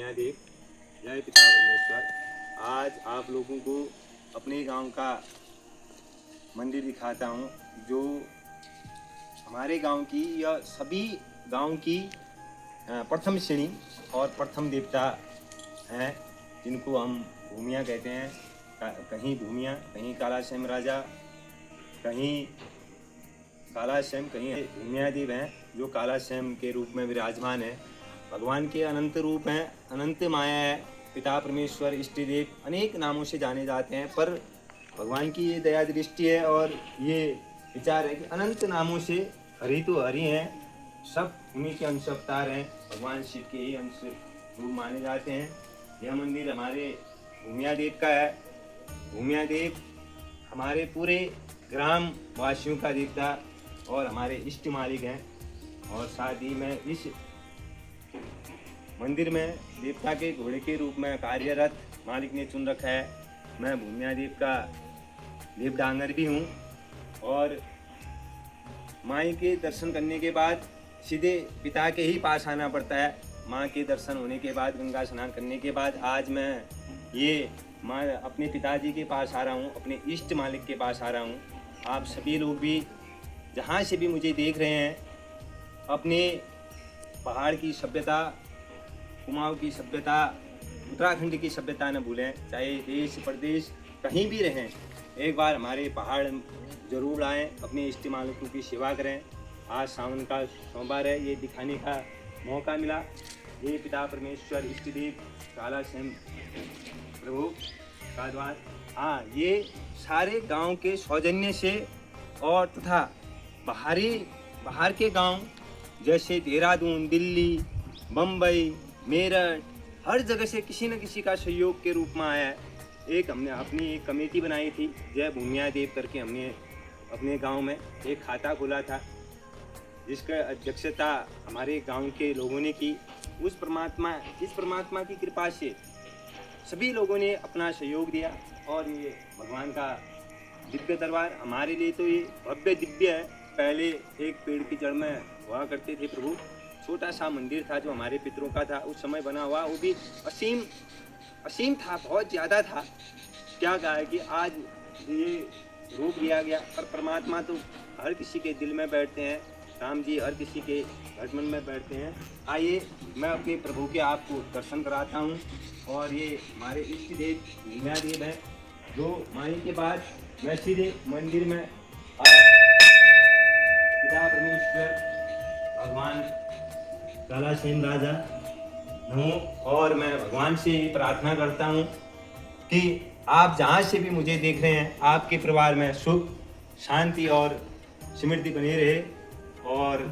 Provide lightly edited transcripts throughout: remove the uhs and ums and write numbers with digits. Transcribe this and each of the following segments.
भूमियादेव। जय पिता परमेश्वर। आज आप लोगों को अपने गांव का मंदिर दिखाता हूं, जो हमारे गांव की या सभी गांव की प्रथम श्रेणी और प्रथम देवता हैं, जिनको हम भूमिया कहते हैं। कहीं भूमिया, कहीं कालाश्याम राजा, कहीं कालाश्याम, कहीं भूमियादेव हैं, जो कालाश्याम के रूप में विराजमान है। भगवान के अनंत रूप हैं, अनंत माया है। पिता परमेश्वर, इष्ट देव अनेक नामों से जाने जाते हैं, पर भगवान की ये दया दृष्टि है और ये विचार है कि अनंत नामों से हरि तो हरि हैं, सब उन्हीं के अंश अवतार हैं, भगवान शिव के ही अंश रूप माने जाते हैं। यह मंदिर हमारे भूमियादेव का है। भूमियादेव हमारे पूरे ग्राम वासियों का देवता और हमारे इष्ट मालिक हैं। और साथ ही मैं इस मंदिर में देवता के घोड़े के रूप में कार्यरत मालिक ने चुन रखा है। मैं भूमियादेव का देव डांगर भी हूँ। और माई के दर्शन करने के बाद सीधे पिता के ही पास आना पड़ता है। माँ के दर्शन होने के बाद, गंगा स्नान करने के बाद आज मैं ये माँ अपने पिताजी के पास आ रहा हूँ, अपने इष्ट मालिक के पास आ रहा हूँ। आप सभी लोग भी जहाँ से भी मुझे देख रहे हैं, अपने पहाड़ की सभ्यता, कुमाऊं की सभ्यता, उत्तराखंड की सभ्यता न भूलें। चाहे देश प्रदेश कहीं भी रहें, एक बार हमारे पहाड़ जरूर आएँ, अपने इष्ट मालिकों की सेवा करें। आज सावन का सोमवार है, ये दिखाने का मौका मिला। ये पिता परमेश्वर, इष्ट देव, कालाश्याम प्रभु का द्वार। हाँ, ये सारे गांव के सौजन्य से और तथा बाहर के गांव जैसे देहरादून, दिल्ली, बम्बई, मेरठ, हर जगह से किसी न किसी का सहयोग के रूप में आया है। हमने अपनी एक कमेटी बनाई थी, जय भूमियादेव करके। हमने अपने गांव में एक खाता खोला था, जिसका अध्यक्षता हमारे गांव के लोगों ने की। इस परमात्मा की कृपा से सभी लोगों ने अपना सहयोग दिया और ये भगवान का दिव्य दरबार हमारे लिए तो ये भव्य दिव्य है। पहले एक पेड़ की जड़ में हुआ करते थे प्रभु, छोटा सा मंदिर था जो हमारे पितरों का था, उस समय बना हुआ। वो भी असीम था, बहुत ज़्यादा था। क्या कहा है कि आज ये रूप लिया गया, पर परमात्मा तो हर किसी के दिल में बैठते हैं। राम जी हर किसी के मन में बैठते हैं। आइए मैं अपने प्रभु के आपको दर्शन कराता हूँ। और ये हमारे इष्ट देव भूमियादेव हैं, जो माई के बाद मैं सीधे मंदिर में पिता परमेश्वर, भगवान कालाश्याम राजा हूँ। और मैं भगवान से ये प्रार्थना करता हूँ कि आप जहाँ से भी मुझे देख रहे हैं, आपके परिवार में सुख, शांति और समृद्धि बनी रहे और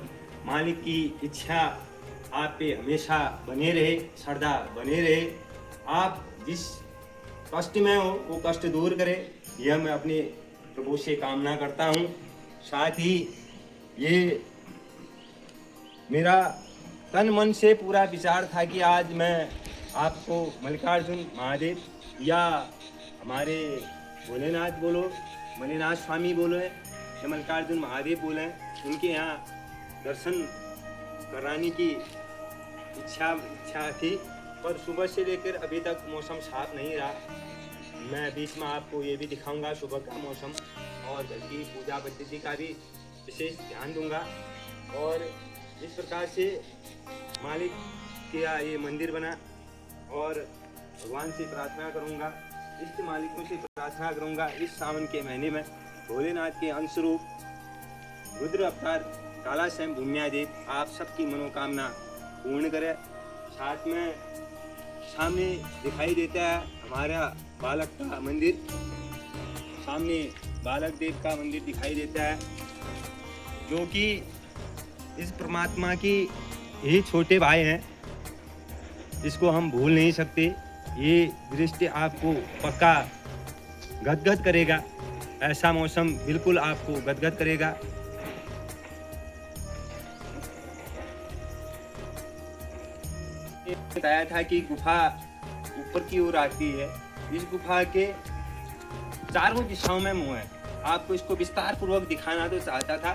मालिक की इच्छा आप पे हमेशा बने रहे, श्रद्धा बने रहे। आप जिस कष्ट में हो वो कष्ट दूर करे, यह मैं अपने प्रभु से कामना करता हूँ। साथ ही ये मेरा तन मन से पूरा विचार था कि आज मैं आपको मल्लिकार्जुन महादेव या हमारे भोलेनाथ बोलो, मणिनाथ स्वामी बोलो या मल्लिकार्जुन महादेव बोले, उनके यहाँ दर्शन कराने की इच्छा थी। पर सुबह से लेकर अभी तक मौसम साफ नहीं रहा। मैं बीच में आपको ये भी दिखाऊंगा सुबह का मौसम और घर की पूजा पद्धति का भी विशेष ध्यान दूंगा। और इस प्रकार से मालिक का ये मंदिर बना और भगवान से प्रार्थना करूंगा, इष्ट मालिकों से प्रार्थना करूंगा इस सावन के महीने में भोलेनाथ के अंशरूप रुद्र अवतार कालाश्याम भूमियादेव आप सबकी मनोकामना पूर्ण करे। साथ में सामने दिखाई देता है हमारा बालक का मंदिर, सामने बालक देव का मंदिर दिखाई देता है, जो कि इस परमात्मा की ही छोटे भाई हैं। इसको हम भूल नहीं सकते। ये दृश्य आपको पक्का गदगद करेगा, ऐसा मौसम बिल्कुल आपको गदगद करेगा। बताया था कि गुफा ऊपर की ओर आती है। इस गुफा के चारों दिशाओं में मुंह है। आपको इसको विस्तार पूर्वक दिखाना तो चाहता था।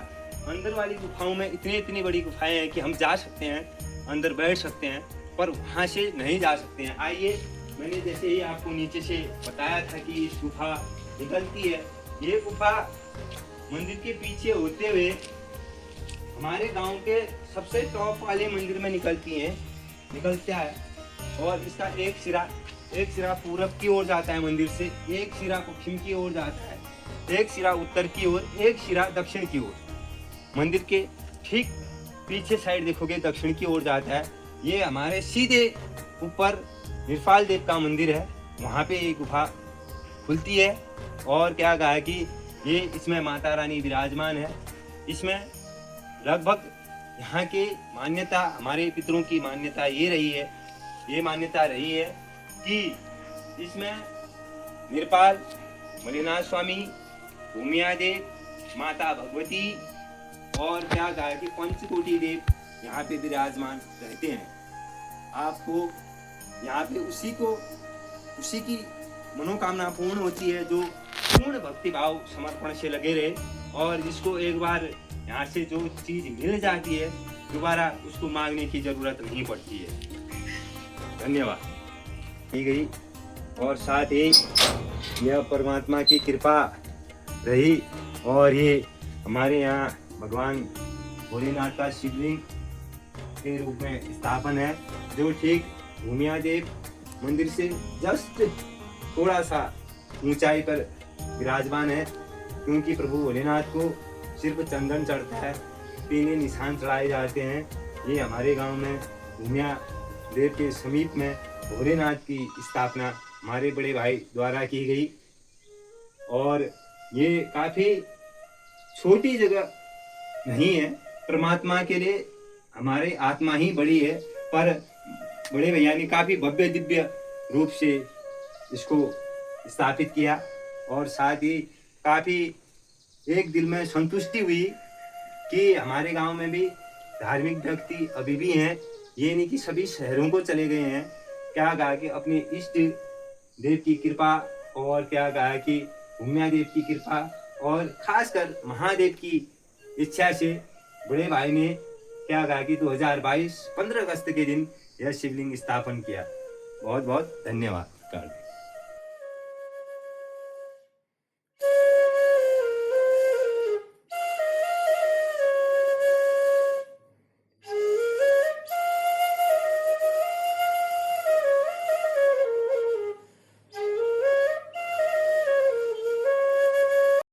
अंदर वाली गुफाओं में इतनी बड़ी गुफाएं हैं कि हम जा सकते हैं, अंदर बैठ सकते हैं पर वहाँ से नहीं जा सकते हैं। आइए, मैंने जैसे ही आपको नीचे से बताया था कि इस गुफा निकलती है, ये गुफा मंदिर के पीछे होते हुए हमारे गांव के सबसे टॉप वाले मंदिर में निकलता है। और इसका एक सिरा पूरब की ओर जाता है मंदिर से, एक सिरा पश्चिम की ओर जाता है, एक सिरा उत्तर की ओर, एक सिरा दक्षिण की ओर। मंदिर के ठीक पीछे साइड देखोगे दक्षिण की ओर जाता है। ये हमारे सीधे ऊपर निरपाल देव का मंदिर है, वहाँ पे ये गुफा खुलती है। और क्या कहा है कि ये इसमें माता रानी विराजमान है। इसमें लगभग यहाँ की मान्यता, हमारे पितरों की मान्यता ये मान्यता रही है कि इसमें निरपाल, मलिनाथ स्वामी, भूमिया देव, माता भगवती और क्या कहा कि पंचकोटि देव यहाँ पे विराजमान रहते हैं। आपको यहाँ पे उसी की मनोकामना पूर्ण होती है जो पूर्ण भक्ति भाव समर्पण से लगे रहे, और जिसको एक बार यहाँ से जो चीज मिल जाती है दोबारा उसको मांगने की जरूरत नहीं पड़ती है। धन्यवाद की गई। और साथ ही यह परमात्मा की कृपा रही, और ये हमारे यहाँ भगवान भोलेनाथ का शिवलिंग के रूप में स्थापन है, जो ठीक भूमिया देव मंदिर से जस्ट थोड़ा सा ऊंचाई पर विराजमान है। क्योंकि प्रभु भोलेनाथ को सिर्फ चंदन चढ़ता है, पीले निशान चढ़ाए जाते हैं। ये हमारे गांव में भूमिया देव के समीप में भोलेनाथ की स्थापना हमारे बड़े भाई द्वारा की गई। और ये काफी छोटी जगह नहीं है, परमात्मा के लिए हमारी आत्मा ही बड़ी है, पर बड़े भैया ने काफी भव्य दिव्य रूप से इसको स्थापित किया। और साथ ही काफी एक दिल में संतुष्टि हुई कि हमारे गांव में भी धार्मिक व्यक्ति अभी भी हैं। ये नहीं कि सभी शहरों को चले गए हैं। क्या कहा कि अपने इष्ट देव की कृपा, और क्या कहा कि भूमिया देव की कृपा, और खासकर महादेव की इच्छा से बड़े भाई ने क्या कहा कि 2022 15 अगस्त के दिन यह शिवलिंग स्थापन किया। बहुत बहुत धन्यवाद।